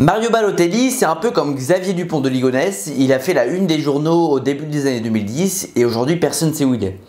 Mario Balotelli, c'est un peu comme Xavier Dupont de Ligonnès, il a fait la une des journaux au début des années 2010 et aujourd'hui personne ne sait où il est.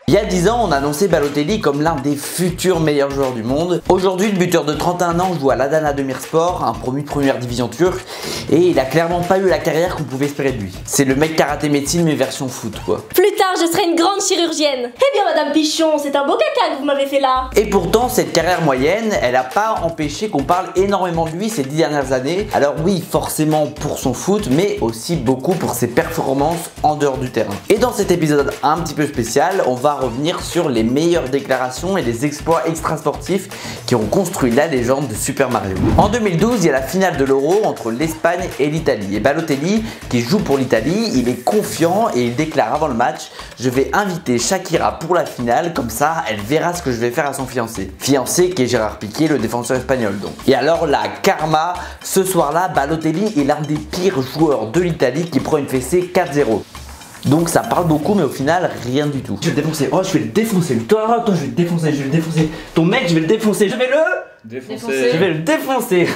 Il y a 10 ans, on a annoncé Balotelli comme l'un des futurs meilleurs joueurs du monde. Aujourd'hui, le buteur de 31 ans joue à l'Adana Demirspor, un promu de première division turque, et il a clairement pas eu la carrière qu'on pouvait espérer de lui. C'est le mec karaté médecine mais version foot quoi. Plus tard, je serai une grande chirurgienne. Eh bien madame Pichon, c'est un beau caca que vous m'avez fait là. Et pourtant, cette carrière moyenne, elle a pas empêché qu'on parle énormément de lui ces 10 dernières années. Alors oui, forcément pour son foot, mais aussi beaucoup pour ses performances en dehors du terrain. Et dans cet épisode un petit peu spécial, on va revenir sur les meilleures déclarations et les exploits extrasportifs qui ont construit la légende de Super Mario. En 2012, il y a la finale de l'Euro entre l'Espagne et l'Italie. Et Balotelli, qui joue pour l'Italie, il est confiant et il déclare avant le match: je vais inviter Shakira pour la finale, comme ça elle verra ce que je vais faire à son fiancé. Fiancé qui est Gérard Piqué, le défenseur espagnol donc. Et alors la karma, ce soir-là, Balotelli est l'un des pires joueurs de l'Italie qui prend une fessée 4-0. Donc ça parle beaucoup mais au final rien du tout. Je vais le défoncer, oh je vais le défoncer. Toi je vais le défoncer, je vais le défoncer. Ton mec je vais le défoncer, je vais le défoncer. Je vais le défoncer.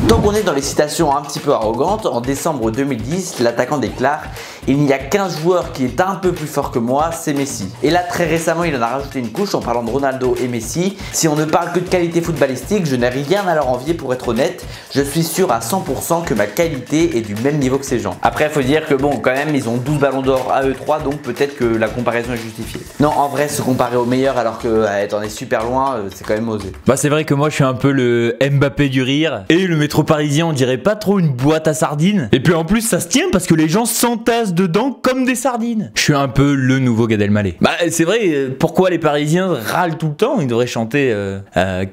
Donc on est dans les citations un petit peu arrogantes. En décembre 2010, l'attaquant déclare: il n'y a qu'un joueur qui est un peu plus fort que moi, c'est Messi. Et là très récemment il en a rajouté une couche en parlant de Ronaldo et Messi. Si on ne parle que de qualité footballistique, je n'ai rien à leur envier pour être honnête. Je suis sûr à 100% que ma qualité est du même niveau que ces gens. Après il faut dire que bon quand même ils ont 12 ballons d'or à eux 3, donc peut-être que la comparaison est justifiée. Non en vrai se comparer aux meilleurs alors que t'en es super loin, c'est quand même osé. Bah c'est vrai que moi je suis un peu le Mbappé du rire. Et le métro parisien on dirait pas trop une boîte à sardines. Et puis en plus ça se tient parce que les gens s'entassent dedans comme des sardines. Je suis un peu le nouveau Gad Elmaleh. Bah c'est vrai, pourquoi les Parisiens râlent tout le temps? Ils devraient chanter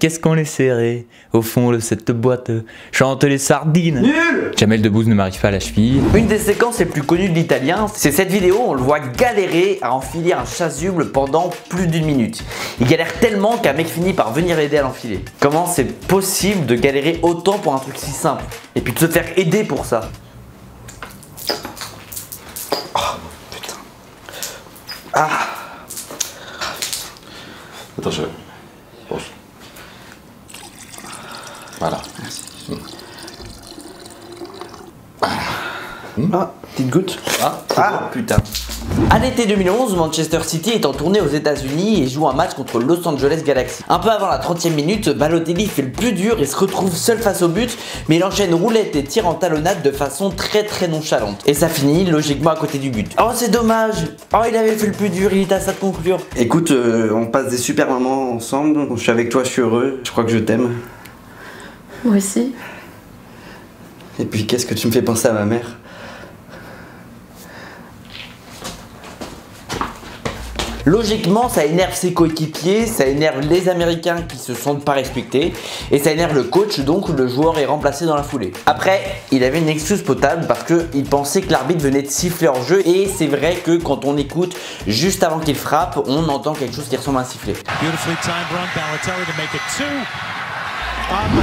qu'est-ce qu'on les serré au fond de cette boîte, chante les sardines. Nul. Jamel Debbouze ne m'arrive pas à la cheville. Une des séquences les plus connues de l'italien, c'est cette vidéo où on le voit galérer à enfiler un chasuble pendant plus d'1 minute. Il galère tellement qu'un mec finit par venir l'aider à l'enfiler. Comment c'est possible de galérer autant pour un truc si simple et puis de se faire aider pour ça? Oh putain. Ah. Attends, je... Bon. Voilà. Merci. Ah, petite goutte. Ah, putain. À l'été 2011, Manchester City est en tournée aux États-Unis et joue un match contre Los Angeles Galaxy. Un peu avant la 30e minute, Balotelli fait le plus dur et se retrouve seul face au but, mais il enchaîne roulette et tire en talonnade de façon très nonchalante. Et ça finit logiquement à côté du but. Oh c'est dommage. Oh il avait fait le plus dur, il est à ça de conclure. Écoute, on passe des super moments ensemble. Je suis avec toi, je suis heureux. Je crois que je t'aime. Moi aussi. Et puis qu'est-ce que tu me fais penser à ma mère? Logiquement, ça énerve ses coéquipiers, ça énerve les Américains qui se sentent pas respectés, et ça énerve le coach, donc le joueur est remplacé dans la foulée. Après, il avait une excuse potable parce qu'il pensait que l'arbitre venait de siffler hors jeu, et c'est vrai que quand on écoute juste avant qu'il frappe, on entend quelque chose qui ressemble à un sifflet.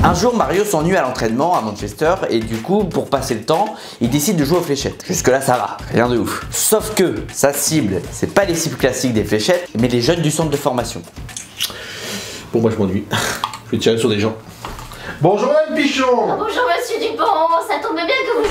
Un jour, Mario s'ennuie à l'entraînement à Manchester et du coup, pour passer le temps, il décide de jouer aux fléchettes. Jusque là, ça va, rien de ouf. Sauf que sa cible, c'est pas les cibles classiques des fléchettes, mais les jeunes du centre de formation. Bon, moi je m'ennuie. Je vais tirer sur des gens. Bonjour Madame Pichon. Oh, bonjour monsieur Dupont, ça tombe bien que vous...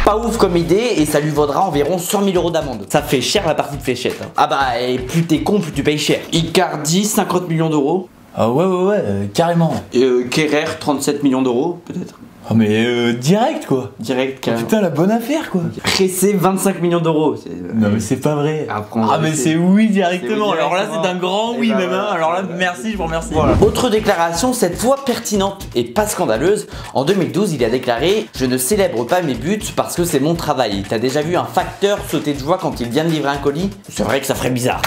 Pas ouf comme idée et ça lui vaudra environ 100 000 € d'amende. Ça fait cher la partie de fléchettes. Hein. Ah bah, et plus t'es con, plus tu payes cher. Icardi, 50 millions d'euros. Ah ouais, carrément. Kerrer, 37 millions d'euros, peut-être. Oh mais direct quoi. Direct, Oh, carrément. putain la bonne affaire quoi. Pressé, 25 millions d'euros. Non mais c'est pas vrai. Ah mais c'est oui directement. Alors là c'est un grand oui même. Hein. Alors là merci, je vous remercie. Voilà. Autre déclaration, cette fois pertinente et pas scandaleuse. En 2012, il a déclaré: je ne célèbre pas mes buts parce que c'est mon travail. T'as déjà vu un facteur sauter de joie quand il vient de livrer un colis? C'est vrai que ça ferait bizarre.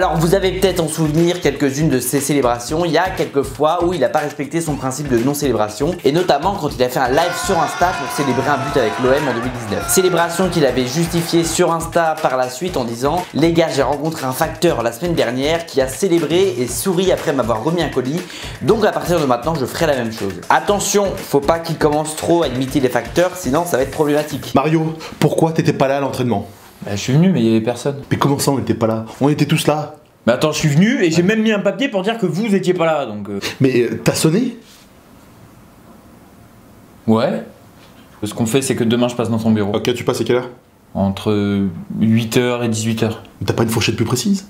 Alors vous avez peut-être en souvenir quelques-unes de ses célébrations. Il y a quelques fois où il n'a pas respecté son principe de non-célébration, et notamment quand il a fait un live sur Insta pour célébrer un but avec l'OM en 2019. Célébration qu'il avait justifiée sur Insta par la suite en disant: les gars, j'ai rencontré un facteur la semaine dernière qui a célébré et souri après m'avoir remis un colis, donc à partir de maintenant je ferai la même chose. Attention, faut pas qu'il commence trop à imiter les facteurs, sinon ça va être problématique. Mario, pourquoi t'étais pas là à l'entraînement? Bah, je suis venu, mais il y avait personne. Mais comment ça on était pas là? On était tous là. Bah attends, je suis venu et j'ai même mis un papier pour dire que vous étiez pas là, donc... Mais t'as sonné? Ouais. Ce qu'on fait, c'est que demain je passe dans son bureau. Ok, tu passes à quelle heure? Entre 8h et 18h. T'as pas une fourchette plus précise?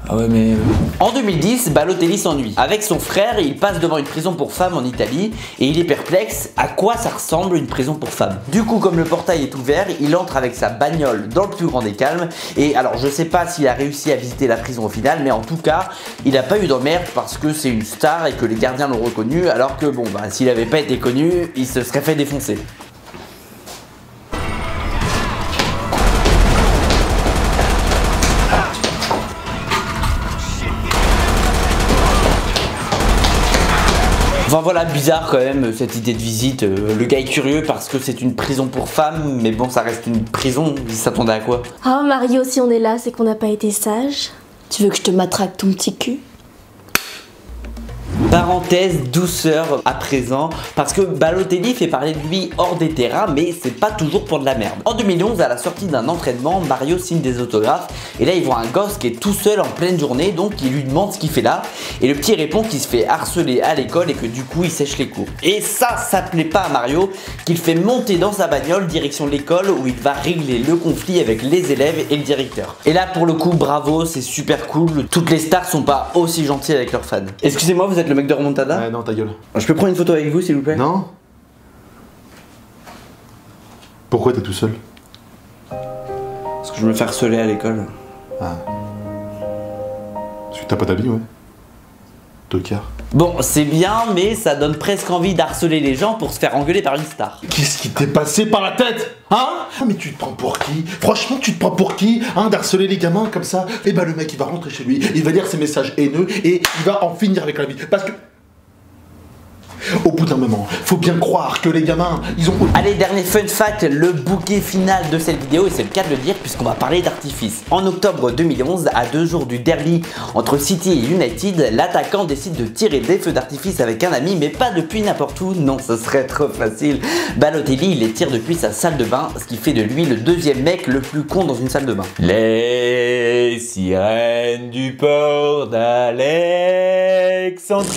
Ah ouais, mais... En 2010, Balotelli s'ennuie. Avec son frère, il passe devant une prison pour femmes en Italie et il est perplexe à quoi ça ressemble une prison pour femmes. Du coup, comme le portail est ouvert, il entre avec sa bagnole dans le plus grand des calmes. Et alors, je sais pas s'il a réussi à visiter la prison au final, mais en tout cas, il n'a pas eu d'emmerde parce que c'est une star et que les gardiens l'ont reconnu. Alors que bon, bah, s'il avait pas été connu, il se serait fait défoncer. Enfin voilà, bizarre quand même cette idée de visite. Le gars est curieux parce que c'est une prison pour femmes, mais bon, ça reste une prison, il s'attendait à quoi? Oh Mario, si on est là, c'est qu'on n'a pas été sage. Tu veux que je te matraque ton petit cul? Parenthèse douceur à présent, parce que Balotelli fait parler de lui hors des terrains, mais c'est pas toujours pour de la merde. En 2011, à la sortie d'un entraînement, Mario signe des autographes, et là il voit un gosse qui est tout seul en pleine journée, donc il lui demande ce qu'il fait là, et le petit répond qu'il se fait harceler à l'école et que du coup il sèche les cours. Et ça plaît pas à Mario, qu'il fait monter dans sa bagnole direction l'école où il va régler le conflit avec les élèves et le directeur. Et là pour le coup, bravo, c'est super cool, toutes les stars sont pas aussi gentilles avec leurs fans. Excusez-moi, vous êtes le mec de Remontada? Ouais, non, ta gueule. Je peux prendre une photo avec vous s'il vous plaît? Non? Pourquoi t'es tout seul? Parce que je me fais harceler à l'école. Ah. Parce que t'as pas d'habits, ouais. Tocard. Bon, c'est bien, mais ça donne presque envie d'harceler les gens pour se faire engueuler par une star. Qu'est-ce qui t'est passé par la tête? Hein? Ah, mais tu te prends pour qui? Franchement, tu te prends pour qui? Hein, d'harceler les gamins comme ça? Et bah le mec il va rentrer chez lui, il va lire ses messages haineux et il va en finir avec la vie. Parce que... au bout d'un moment, faut bien croire que les gamins, ils ont... Allez, dernier fun fact, le bouquet final de cette vidéo, et c'est le cas de le dire puisqu'on va parler d'artifice. En octobre 2011, à 2 jours du derby entre City et United, l'attaquant décide de tirer des feux d'artifice avec un ami, mais pas depuis n'importe où, non, ce serait trop facile. Balotelli, il les tire depuis sa salle de bain, ce qui fait de lui le deuxième mec le plus con dans une salle de bain. Les sirènes du port d'Alexandrie.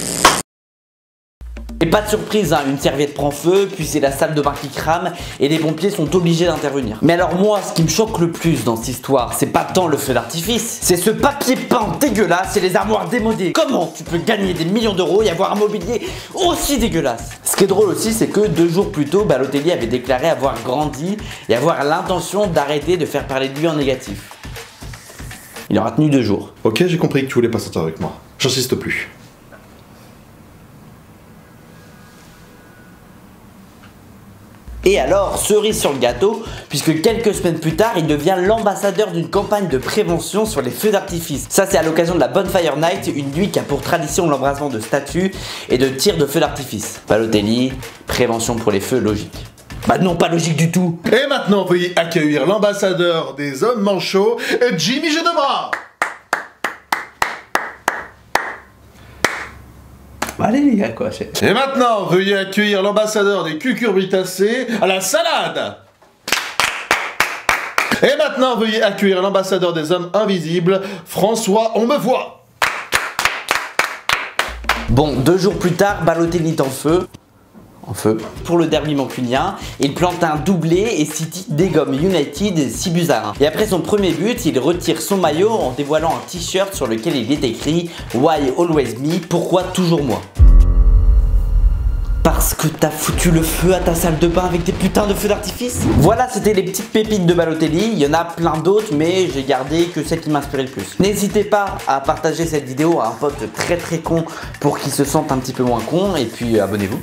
Et pas de surprise, hein, une serviette prend feu, puis c'est la salle de bain qui crame et les pompiers sont obligés d'intervenir. Mais alors moi, ce qui me choque le plus dans cette histoire, c'est pas tant le feu d'artifice, c'est ce papier peint dégueulasse et les armoires démodées. Comment tu peux gagner des millions d'euros et avoir un mobilier aussi dégueulasse? Ce qui est drôle aussi, c'est que 2 jours plus tôt, Balotelli avait déclaré avoir grandi et avoir l'intention d'arrêter de faire parler de lui en négatif. Il aura tenu 2 jours. Ok, j'ai compris que tu voulais pas sortir avec moi. J'insiste plus. Et alors, cerise sur le gâteau, puisque quelques semaines plus tard, il devient l'ambassadeur d'une campagne de prévention sur les feux d'artifice. Ça, c'est à l'occasion de la Bonfire Night, une nuit qui a pour tradition l'embrasement de statues et de tir de feux d'artifice. Balotelli, prévention pour les feux, logique. Bah non, pas logique du tout. Et maintenant, veuillez accueillir l'ambassadeur des hommes manchots, Jimmy Jedebras. Allez les gars, quoi. Et maintenant, veuillez accueillir l'ambassadeur des cucurbitacées à la salade. Et maintenant, veuillez accueillir l'ambassadeur des hommes invisibles, François On Me Voit. Bon, 2 jours plus tard, Balotelli est en feu. Pour le derby mancunien, il plante un doublé et City dégomme United 6-1. Et après son premier but, il retire son maillot en dévoilant un t-shirt sur lequel il est écrit Why always me? Pourquoi toujours moi? Parce que t'as foutu le feu à ta salle de bain avec des putains de feux d'artifice. Voilà, c'était les petites pépites de Balotelli. Il y en a plein d'autres, mais j'ai gardé que celle qui m'inspirait le plus. N'hésitez pas à partager cette vidéo à un pote très con pour qu'il se sente un petit peu moins con. Et puis abonnez-vous.